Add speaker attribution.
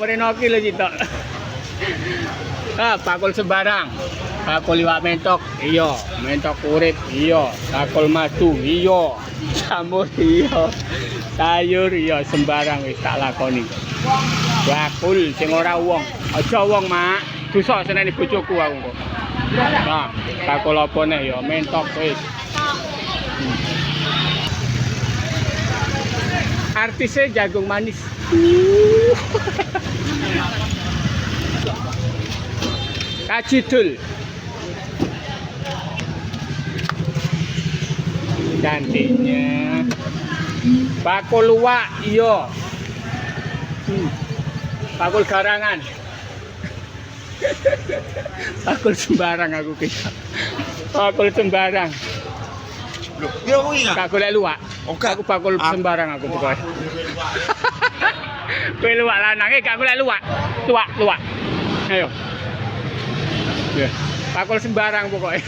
Speaker 1: merenoki lho citok. Ah, bakul sembarang. Bakul iwak mentok, iya. Mentok urip, iya. Bakul madu, iya. Jamur, iya. Sayur, iya. Sembarang wis tak lakoni. Bakul sing ora wong. Aja wong, Mak. Dosa seneni bojoku aku kok. Nah, bakul apa nek ya mentok wis. Artisnya jagung manis. Kacidul. Cantiknya. Bakul luwak, iya. Bakul garangan. Bakul sembarang aku kita. Bakul sembarang.
Speaker 2: Kira kuwi enggak?
Speaker 1: Gak golek luwak.
Speaker 2: Oke.
Speaker 1: Aku bakul sembarang aku pokoknya. Kowe luwak lanange gak golek luwak. Luwak. Ayo. Ya. Bakul sembarang pokoknya.